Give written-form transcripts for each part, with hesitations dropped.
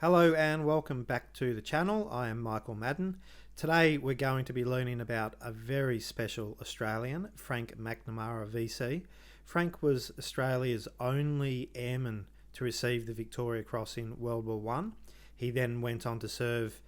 Hello and welcome back to the channel. I am Michael Madden. Today we're going to be learning about a very special Australian, Frank McNamara VC. Frank was Australia's only airman to receive the Victoria Cross in World War I. He then went on to serve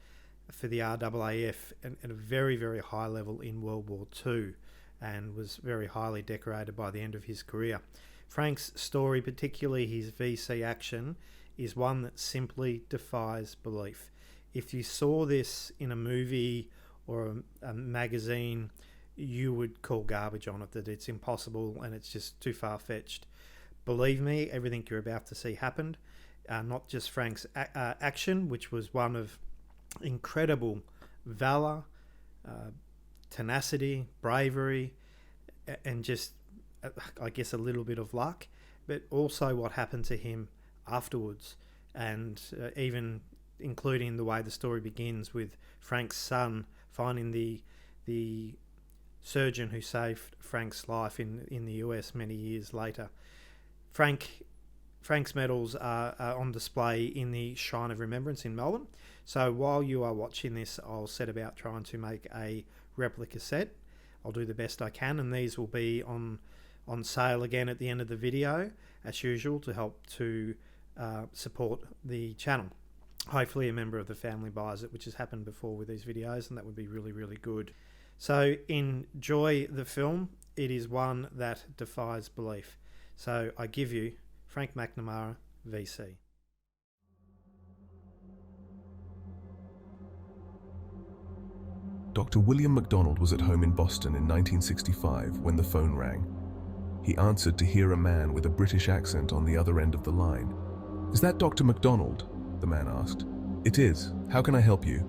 for the RAAF at a very, very high level in World War II and was very highly decorated by the end of his career. Frank's story, particularly his VC action, is one that simply defies belief. If you saw this in a movie or a magazine, you would call garbage on it, that it's impossible and it's just too far-fetched. Believe me, everything you're about to see happened. Not just Frank's action, which was one of incredible valor, tenacity, bravery, and just, I guess, a little bit of luck, but also what happened to him afterwards, and even including the way the story begins with Frank's son finding the surgeon who saved Frank's life in the US many years later. Frank's medals are on display in the Shrine of Remembrance in Melbourne. So while you are watching this, I'll set about trying to make a replica set. I'll do the best I can, and these will be on sale again at the end of the video, as usual, to help to support the channel. Hopefully a member of the family buys it, which has happened before with these videos, and that would be really, really good. So enjoy the film. It is one that defies belief. So I give you Frank McNamara VC. Dr. William MacDonald was at home in Boston in 1965 when the phone rang. He answered to hear a man with a British accent on the other end of the line. "Is that Dr. MacDonald?" the man asked. "It is. How can I help you?"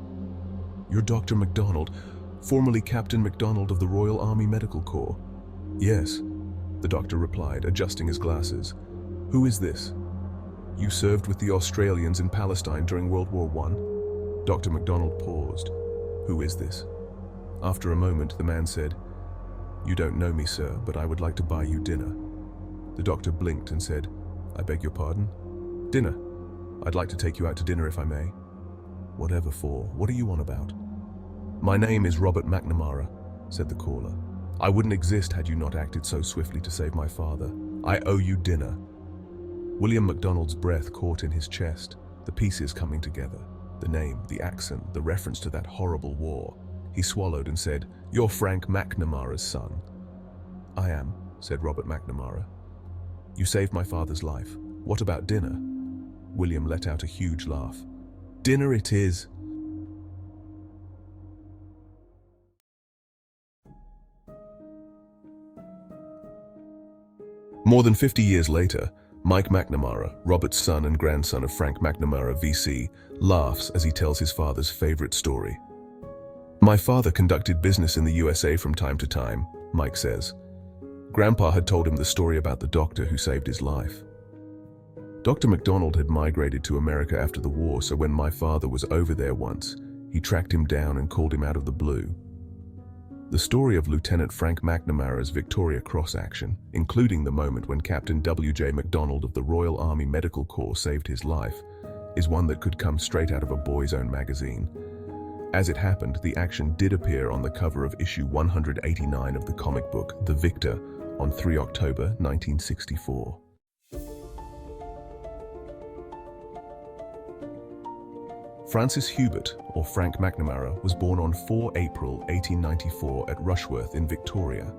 "You're Dr. MacDonald, formerly Captain MacDonald of the Royal Army Medical Corps." "Yes," the doctor replied, adjusting his glasses. "Who is this?" "You served with the Australians in Palestine during World War I." Dr. MacDonald paused. "Who is this?" After a moment, the man said, "You don't know me, sir, but I would like to buy you dinner." The doctor blinked and said, "I beg your pardon?" "Dinner. I'd like to take you out to dinner if I may." "Whatever for? What are you on about?" "My name is Robert McNamara," said the caller. "I wouldn't exist had you not acted so swiftly to save my father. I owe you dinner." William MacDonald's breath caught in his chest, the pieces coming together. The name, the accent, the reference to that horrible war. He swallowed and said, "You're Frank McNamara's son." "I am," said Robert McNamara. "You saved my father's life. What about dinner?" William let out a huge laugh. "Dinner it is." More than 50 years later, Mike McNamara, Robert's son and grandson of Frank McNamara VC, laughs as he tells his father's favorite story. "My father conducted business in the USA from time to time," Mike says. Grandpa had told him the story about the doctor who saved his life. Dr. MacDonald had migrated to America after the war, so when my father was over there once, he tracked him down and called him out of the blue. The story of Lieutenant Frank McNamara's Victoria Cross action, including the moment when Captain W.J. MacDonald of the Royal Army Medical Corps saved his life, is one that could come straight out of a boy's own magazine. As it happened, the action did appear on the cover of issue 189 of the comic book The Victor on 3 October 1964. Francis Hubert, or Frank McNamara, was born on 4 April 1894 at Rushworth in Victoria.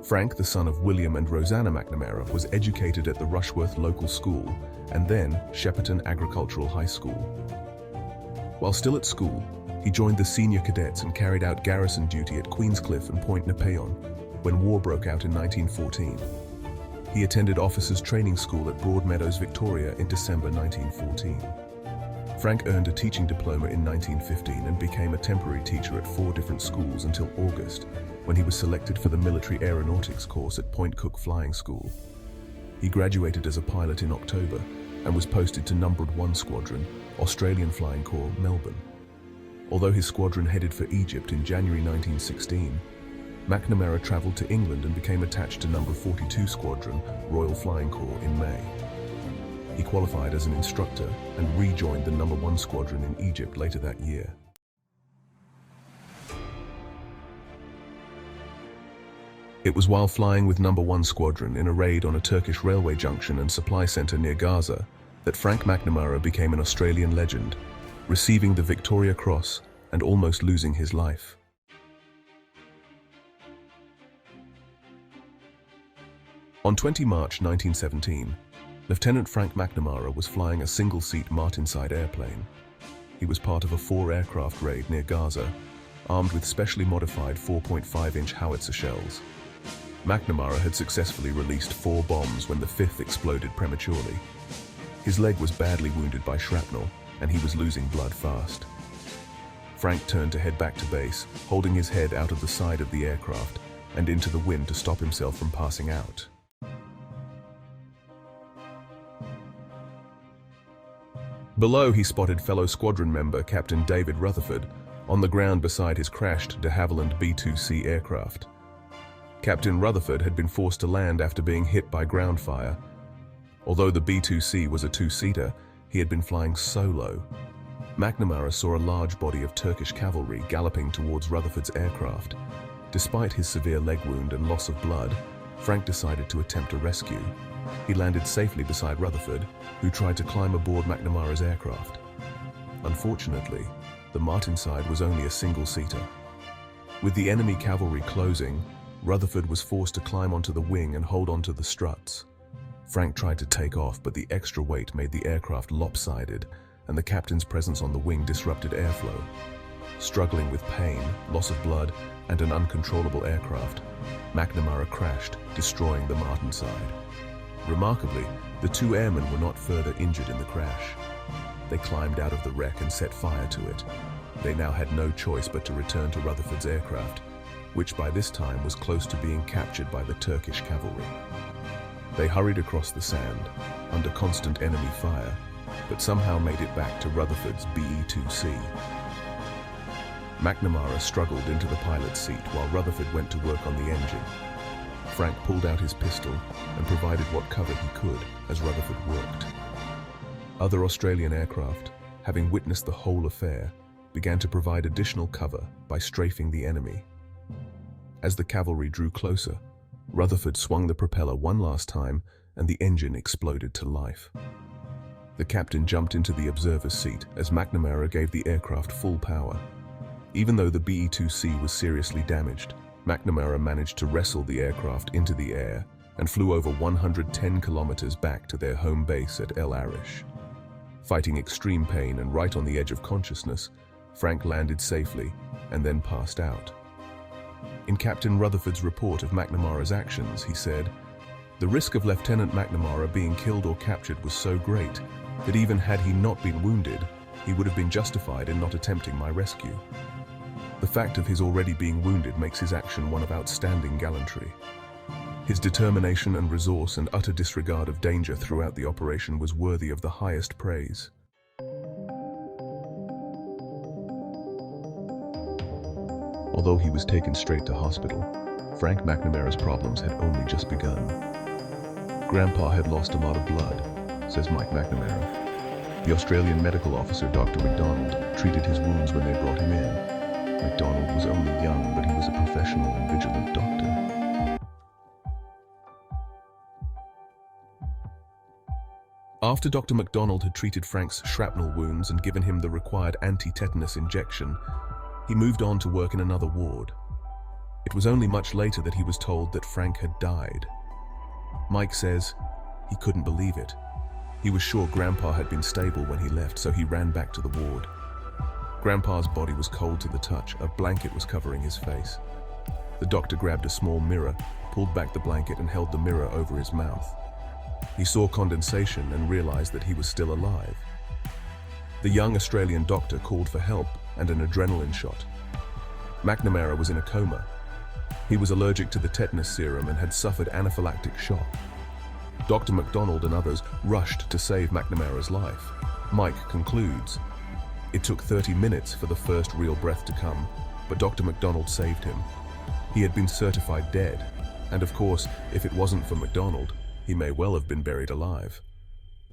Frank, the son of William and Rosanna McNamara, was educated at the Rushworth Local School and then Shepperton Agricultural High School. While still at school, he joined the senior cadets and carried out garrison duty at Queenscliff and Point Nepean when war broke out in 1914. He attended Officers Training School at Broadmeadows, Victoria in December 1914. Frank earned a teaching diploma in 1915 and became a temporary teacher at 4 different schools until August, when he was selected for the military aeronautics course at Point Cook Flying School. He graduated as a pilot in October and was posted to Numbered 1 Squadron, Australian Flying Corps, Melbourne. Although his squadron headed for Egypt in January 1916, McNamara travelled to England and became attached to Number 42 Squadron, Royal Flying Corps, in May. He qualified as an instructor and rejoined the No. 1 Squadron in Egypt later that year. It was while flying with No. 1 Squadron in a raid on a Turkish railway junction and supply center near Gaza that Frank McNamara became an Australian legend, receiving the Victoria Cross and almost losing his life. On 20 March 1917, Lieutenant Frank McNamara was flying a single-seat Martinsyde airplane. He was part of a 4-aircraft raid near Gaza, armed with specially modified 4.5-inch howitzer shells. McNamara had successfully released 4 bombs when the 5th exploded prematurely. His leg was badly wounded by shrapnel, and he was losing blood fast. Frank turned to head back to base, holding his head out of the side of the aircraft and into the wind to stop himself from passing out. Below, he spotted fellow squadron member Captain David Rutherford on the ground beside his crashed de Havilland B-2C aircraft. Captain Rutherford had been forced to land after being hit by ground fire. Although the B-2C was a 2-seater, he had been flying solo. McNamara saw a large body of Turkish cavalry galloping towards Rutherford's aircraft. Despite his severe leg wound and loss of blood, Frank decided to attempt a rescue. He landed safely beside Rutherford, who tried to climb aboard McNamara's aircraft. Unfortunately, the Martinsyde was only a single-seater. With the enemy cavalry closing, Rutherford was forced to climb onto the wing and hold onto the struts. Frank tried to take off, but the extra weight made the aircraft lopsided, and the captain's presence on the wing disrupted airflow. Struggling with pain, loss of blood, and an uncontrollable aircraft, McNamara crashed, destroying the Martinsyde. Remarkably, the 2 airmen were not further injured in the crash. They climbed out of the wreck and set fire to it. They now had no choice but to return to Rutherford's aircraft, which by this time was close to being captured by the Turkish cavalry. They hurried across the sand, under constant enemy fire, but somehow made it back to Rutherford's BE-2C. McNamara struggled into the pilot's seat while Rutherford went to work on the engine. Frank pulled out his pistol and provided what cover he could as Rutherford worked. Other Australian aircraft, having witnessed the whole affair, began to provide additional cover by strafing the enemy. As the cavalry drew closer, Rutherford swung the propeller one last time and the engine exploded to life. The captain jumped into the observer's seat as McNamara gave the aircraft full power. Even though the BE-2C was seriously damaged, McNamara managed to wrestle the aircraft into the air and flew over 110 kilometers back to their home base at El Arish. Fighting extreme pain and right on the edge of consciousness, Frank landed safely and then passed out. In Captain Rutherford's report of McNamara's actions, he said, "The risk of Lieutenant McNamara being killed or captured was so great that even had he not been wounded, he would have been justified in not attempting my rescue. The fact of his already being wounded makes his action one of outstanding gallantry. His determination and resource and utter disregard of danger throughout the operation was worthy of the highest praise." Although he was taken straight to hospital, Frank McNamara's problems had only just begun. "Grandpa had lost a lot of blood," says Mike McNamara. The Australian medical officer, Dr. McDonald, treated his wounds when they brought him in. McDonald was only young, but he was a professional and vigilant doctor. After Dr. McDonald had treated Frank's shrapnel wounds and given him the required anti-tetanus injection, he moved on to work in another ward. It was only much later that he was told that Frank had died. Mike says he couldn't believe it. He was sure Grandpa had been stable when he left, so he ran back to the ward. Grandpa's body was cold to the touch. A blanket was covering his face. The doctor grabbed a small mirror, pulled back the blanket and held the mirror over his mouth. He saw condensation and realized that he was still alive. The young Australian doctor called for help and an adrenaline shot. McNamara was in a coma. He was allergic to the tetanus serum and had suffered anaphylactic shock. Dr. McDonald and others rushed to save McNamara's life. Mike concludes, "It took 30 minutes for the first real breath to come, but Dr. McDonald saved him. He had been certified dead, and of course, if it wasn't for McDonald, he may well have been buried alive."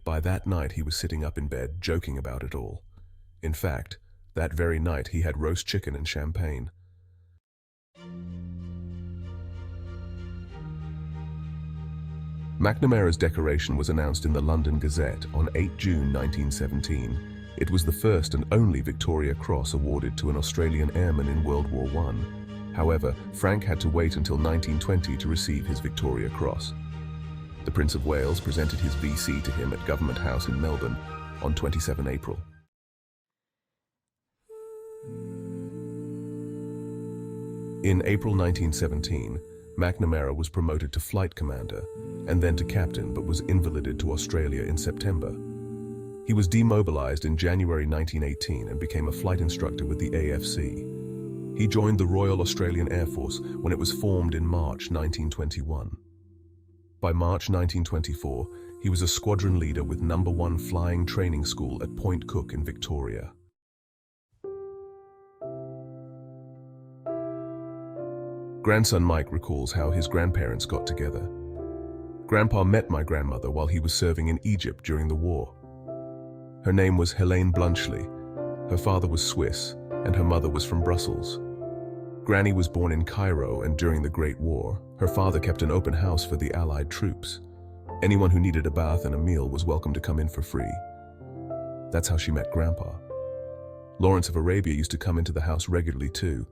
by that night he was sitting up in bed, joking about it all. In fact, that very night he had roast chicken and champagne. McNamara's decoration was announced in the London Gazette on 8 June 1917. It was the first and only Victoria Cross awarded to an Australian airman in World War I. However, Frank had to wait until 1920 to receive his Victoria Cross. The Prince of Wales presented his VC to him at Government House in Melbourne on 27 April. In April 1917, McNamara was promoted to flight commander and then to captain, but was invalided to Australia in September. He was demobilized in January 1918 and became a flight instructor with the AFC. He joined the Royal Australian Air Force when it was formed in March 1921. By March 1924, he was a squadron leader with No. 1 Flying Training School at Point Cook in Victoria. Grandson Mike recalls how his grandparents got together. Grandpa met my grandmother while he was serving in Egypt during the war. Her name was Helene Blunchley. Her father was Swiss, and her mother was from Brussels. Granny was born in Cairo, and during the Great War, her father kept an open house for the Allied troops. Anyone who needed a bath and a meal was welcome to come in for free. That's how she met Grandpa. Lawrence of Arabia used to come into the house regularly too.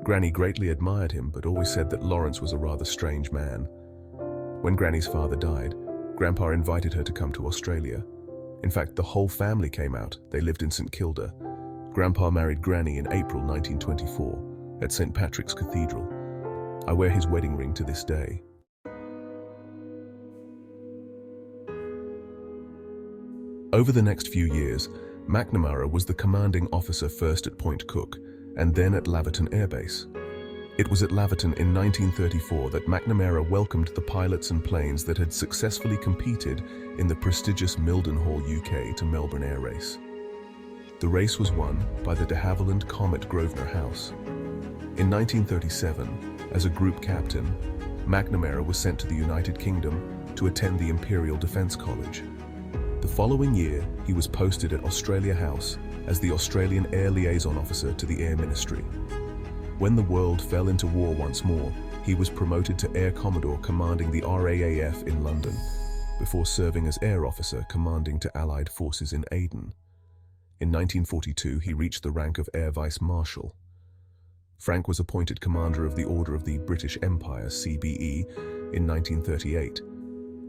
Granny greatly admired him, but always said that Lawrence was a rather strange man. When Granny's father died, Grandpa invited her to come to Australia. In fact, the whole family came out. They lived in St Kilda. Grandpa married Granny in April 1924 at St Patrick's Cathedral. I wear his wedding ring to this day. Over the next few years, McNamara was the commanding officer first at Point Cook and then at Laverton Air Base. It was at Laverton in 1934 that McNamara welcomed the pilots and planes that had successfully competed in the prestigious Mildenhall, UK to Melbourne Air Race. The race was won by the de Havilland Comet Grosvenor House. In 1937, as a group captain, McNamara was sent to the United Kingdom to attend the Imperial Defence College. The following year, he was posted at Australia House as the Australian Air Liaison Officer to the Air Ministry. When the world fell into war once more, he was promoted to Air Commodore commanding the RAAF in London, before serving as Air Officer commanding to Allied forces in Aden. In 1942, he reached the rank of Air Vice Marshal. Frank was appointed Commander of the Order of the British Empire, CBE, in 1938,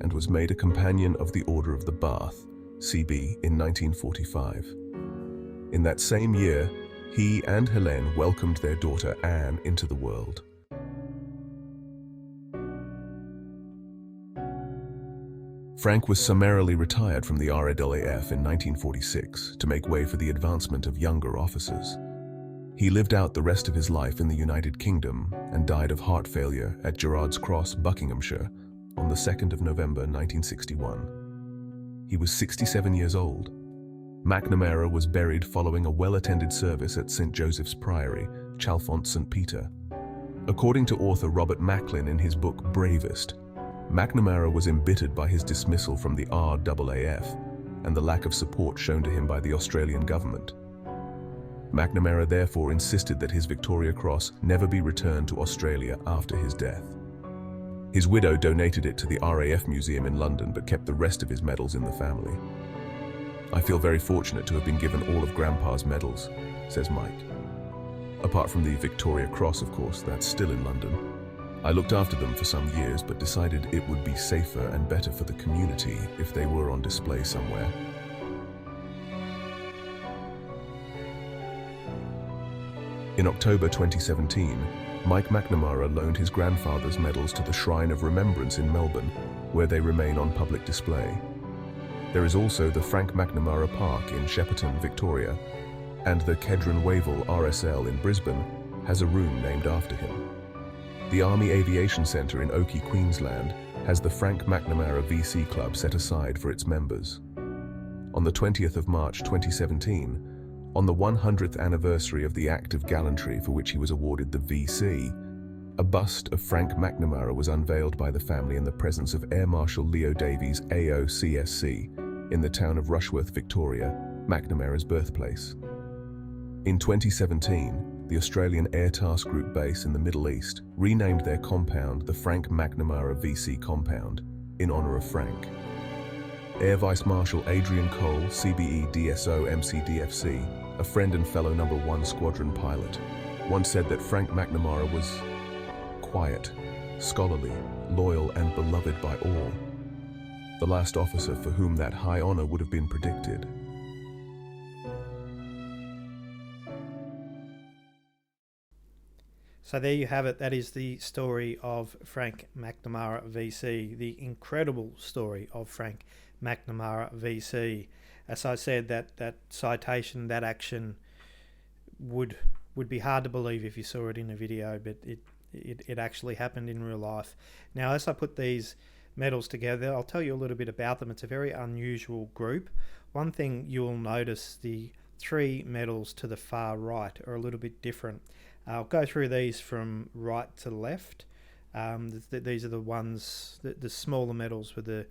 and was made a Companion of the Order of the Bath, CB, in 1945. In that same year, he and Helene welcomed their daughter Anne into the world. Frank was summarily retired from the RAAF in 1946 to make way for the advancement of younger officers. He lived out the rest of his life in the United Kingdom and died of heart failure at Gerrard's Cross, Buckinghamshire, on the 2nd of November 1961. He was 67 years old. McNamara was buried following a well-attended service at St Joseph's Priory, Chalfont, St Peter. According to author Robert Macklin in his book Bravest, McNamara was embittered by his dismissal from the RAAF and the lack of support shown to him by the Australian government. McNamara therefore insisted that his Victoria Cross never be returned to Australia after his death. His widow donated it to the RAF Museum in London but kept the rest of his medals in the family. "I feel very fortunate to have been given all of Grandpa's medals," says Mike. "Apart from the Victoria Cross, of course, that's still in London. I looked after them for some years but decided it would be safer and better for the community if they were on display somewhere." In October 2017, Mike McNamara loaned his grandfather's medals to the Shrine of Remembrance in Melbourne, where they remain on public display. There is also the Frank McNamara Park in Shepparton, Victoria, and the Kedron Wavell RSL in Brisbane has a room named after him. The Army Aviation Centre in Oakey, Queensland has the Frank McNamara VC Club set aside for its members. On the 20th of March 2017, on the 100th anniversary of the act of gallantry for which he was awarded the VC, a bust of Frank McNamara was unveiled by the family in the presence of Air Marshal Leo Davies, AO CSC, in the town of Rushworth, Victoria, McNamara's birthplace. In 2017, the Australian Air Task Group base in the Middle East renamed their compound the Frank McNamara VC compound in honour of Frank. Air Vice Marshal Adrian Cole, CBE DSO MCDFC, a friend and fellow No. 1 squadron pilot, once said that Frank McNamara was quiet, scholarly, loyal and beloved by all. The last officer for whom that high honour would have been predicted. So there you have it. That is the story of Frank McNamara VC, the incredible story of Frank McNamara VC. As I said, that citation, that action would be hard to believe if you saw it in a video, but it actually happened in real life. Now, as I put these medals together, I'll tell you a little bit about them. It's a very unusual group. One thing you'll notice, the three medals to the far right are a little bit different. I'll go through these from right to left. These are the ones, the smaller medals with the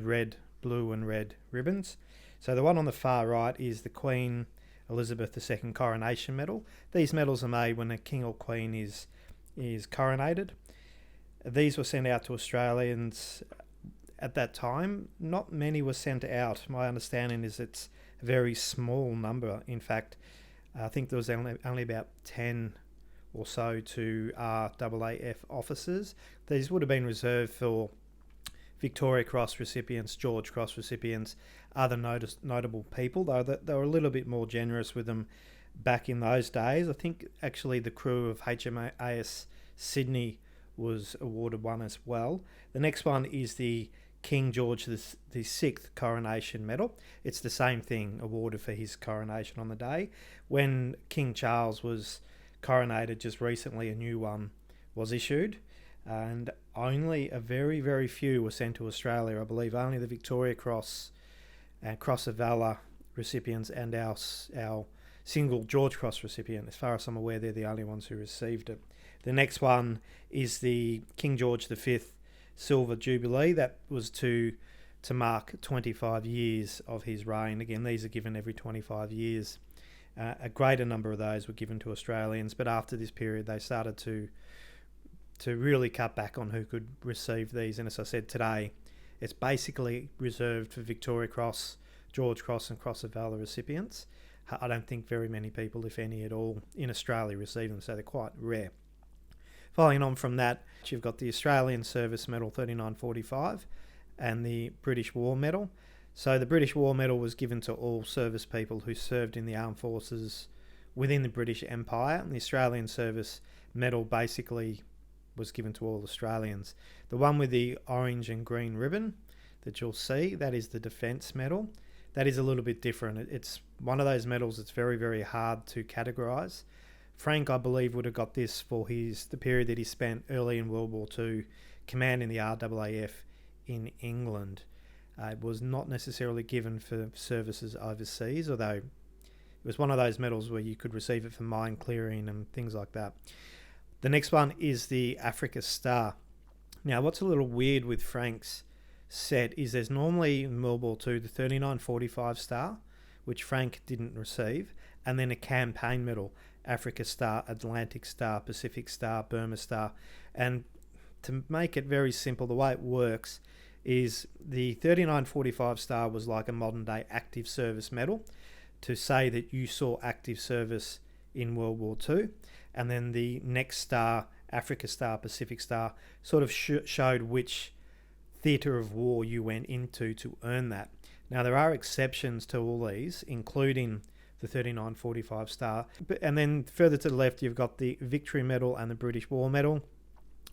red, blue and red ribbons. So the one on the far right is the Queen Elizabeth II Coronation Medal. These medals are made when a king or queen is coronated. These were sent out to Australians at that time. Not many were sent out. My understanding is it's a very small number. In fact, I think there was only about 10 or so to RAAF officers. These would have been reserved for Victoria Cross recipients, George Cross recipients, other notable people, though they were a little bit more generous with them back in those days. I think actually the crew of HMAS Sydney was awarded one as well. The next one is the King George the Sixth Coronation Medal. It's the same thing, awarded for his coronation on the day. When King Charles was coronated just recently, a new one was issued, and only a very, very few were sent to Australia. I believe only the Victoria Cross and Cross of Valour recipients and our single George Cross recipient. As far as I'm aware, they're the only ones who received it. The next one is the King George V Silver Jubilee. That was to mark 25 years of his reign. Again, these are given every 25 years. A greater number of those were given to Australians, but after this period they started to really cut back on who could receive these. And as I said, today it's basically reserved for Victoria Cross, George Cross and Cross of Valour recipients. I don't think very many people, if any at all, in Australia receive them, so they're quite rare. Following on from that, you've got the Australian Service Medal 3945 and the British War Medal. So the British War Medal was given to all service people who served in the armed forces within the British Empire. And the Australian Service Medal basically was given to all Australians. The one with the orange and green ribbon that you'll see, that is the Defence Medal. That is a little bit different. It's one of those medals that's very, very hard to categorise. Frank, I believe, would have got this for the period that he spent early in World War II commanding the RAAF in England. It was not necessarily given for services overseas, although it was one of those medals where you could receive it for mine clearing and things like that. The next one is the Africa Star. Now, what's a little weird with Frank's set is there's normally in World War II the 3945 Star, which Frank didn't receive, and then a campaign medal, Africa Star, Atlantic Star, Pacific Star, Burma Star. And to make it very simple, the way it works is the 3945 Star was like a modern day active service medal to say that you saw active service in World War II. And then the next star, Africa Star, Pacific Star, sort of showed which theatre of war you went into to earn that. Now, there are exceptions to all these, including the 3945 Star. And then further to the left, you've got the Victory Medal and the British War Medal.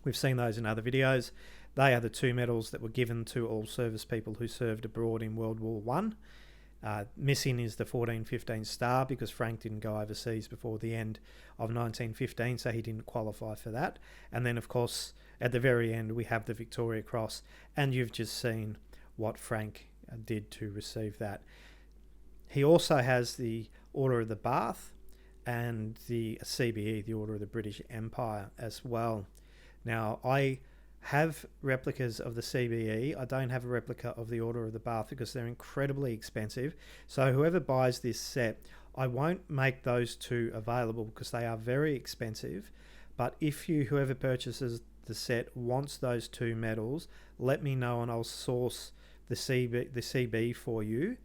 We've seen those in other videos. They are the two medals that were given to all service people who served abroad in World War I. Missing is the 1415 Star because Frank didn't go overseas before the end of 1915, so he didn't qualify for that. And then, of course, at the very end, we have the Victoria Cross, and you've just seen what Frank did to receive that. He also has the Order of the Bath and the CBE, the Order of the British Empire, as well. Now, I have replicas of the CBE. I don't have a replica of the Order of the Bath because they're incredibly expensive. So whoever buys this set, I won't make those two available because they are very expensive. But if whoever purchases the set wants those two medals, let me know and I'll source the CB for you.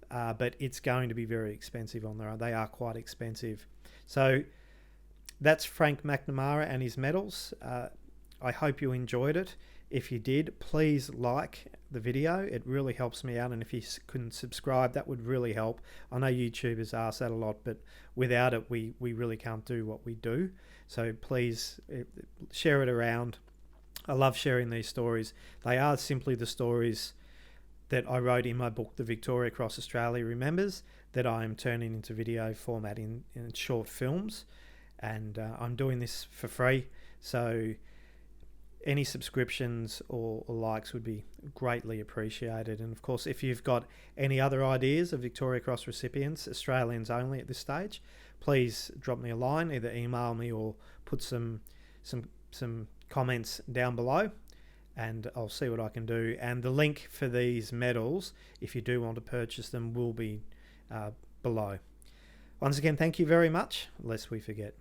But it's going to be very expensive on their own. They are quite expensive. So that's Frank McNamara and his medals. I hope you enjoyed it. If you did, please like the video. It really helps me out, and if you couldn't subscribe, that would really help. I know YouTubers ask that a lot, but without it, we really can't do what we do. So please share it around. I love sharing these stories. They are simply the stories that I wrote in my book, The Victoria Cross Australia Remembers, that I am turning into video format in short films. And I'm doing this for free, so any subscriptions or likes would be greatly appreciated. And of course, if you've got any other ideas of Victoria Cross recipients, Australians only at this stage, please drop me a line, either email me or put some comments down below, and I'll see what I can do. And the link for these medals, if you do want to purchase them, will be below. Once again, thank you very much, lest we forget.